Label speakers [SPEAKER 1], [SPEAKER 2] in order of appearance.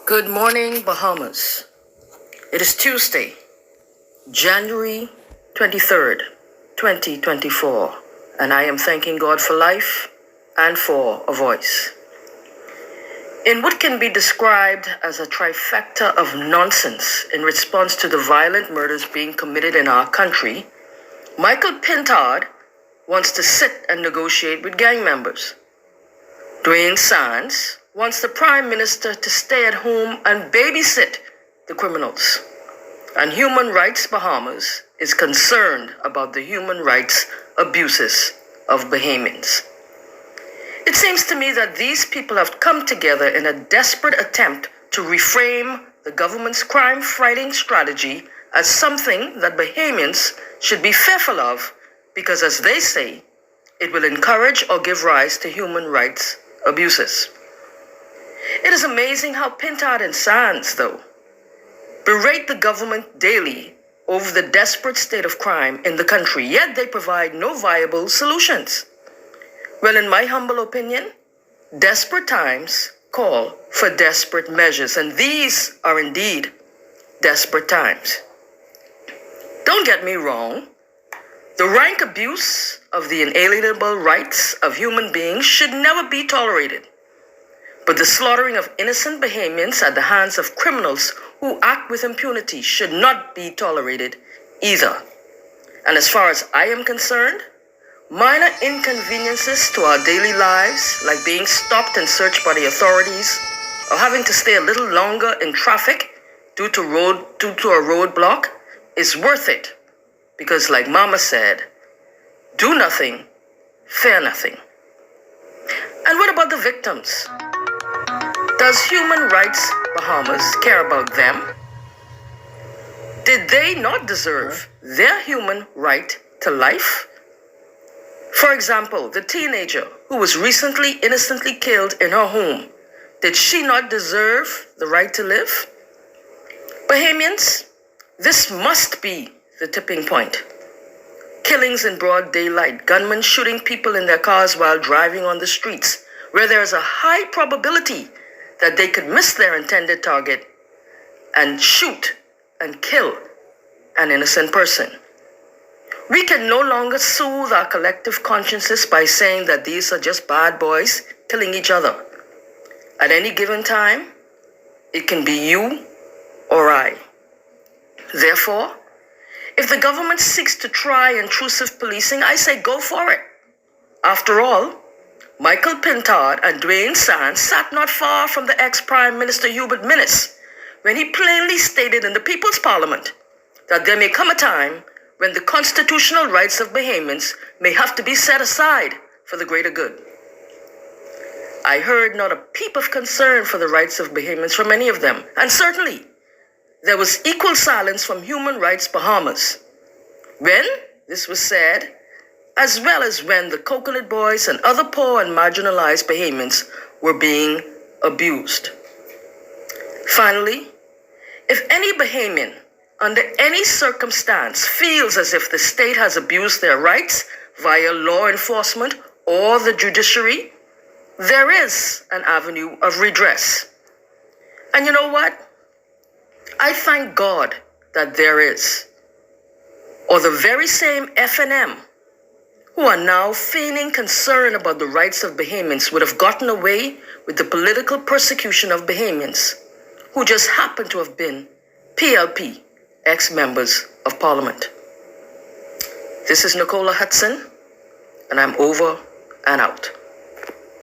[SPEAKER 1] Good morning, Bahamas. It is Tuesday, January 23rd, 2024, and I am thanking God for life and for a voice. In what can be described as a trifecta of nonsense in response to the violent murders being committed in our country, Micheal Pintard wants to sit and negotiate with gang members. Dwayne Sands wants the Prime Minister to stay at home and babysit the criminals. And Human Rights Bahamas is concerned about the human rights abuses of Bahamians. It seems to me that these people have come together in a desperate attempt to reframe the government's crime-fighting strategy as something that Bahamians should be fearful of because, as they say, it will encourage or give rise to human rights abuses. It is amazing how Pintard and Sands, though, berate the government daily over the desperate state of crime in the country, yet they provide no viable solutions. Well, in my humble opinion, desperate times call for desperate measures, and these are indeed desperate times. Don't get me wrong. The rank abuse of the inalienable rights of human beings should never be tolerated. But the slaughtering of innocent Bahamians at the hands of criminals who act with impunity should not be tolerated either. And as far as I am concerned, minor inconveniences to our daily lives, like being stopped and searched by the authorities, or having to stay a little longer in traffic due to a roadblock, is worth it. Because like Mama said, do nothing, fear nothing. And what about the victims? Does Human Rights Bahamas care about them? Did they not deserve their human right to life? For example, the teenager who was recently innocently killed in her home, did she not deserve the right to live? Bahamians, this must be the tipping point. Killings in broad daylight, gunmen shooting people in their cars while driving on the streets, where there is a high probability that they could miss their intended target and shoot and kill an innocent person. We can no longer soothe our collective consciences by saying that these are just bad boys killing each other. At any given time, it can be you or I. Therefore, if the government seeks to try intrusive policing, I say go for it. After all, Micheal Pintard and Dwayne Sands sat not far from the ex-Prime Minister Hubert Minnis when he plainly stated in the People's Parliament that there may come a time when the constitutional rights of Bahamians may have to be set aside for the greater good. I heard not a peep of concern for the rights of Bahamians from any of them, and certainly there was equal silence from Human Rights Bahamas when this was said, as well as when the Coconut Boys and other poor and marginalized Bahamians were being abused. Finally, if any Bahamian, under any circumstance, feels as if the state has abused their rights via law enforcement or the judiciary, there is an avenue of redress. And you know what? I thank God that there is. Or the very same FNM, who are now feigning concern about the rights of Bahamians, would have gotten away with the political persecution of Bahamians, who just happen to have been PLP, ex-members of Parliament. This is Nocola Hudson, and I'm over and out.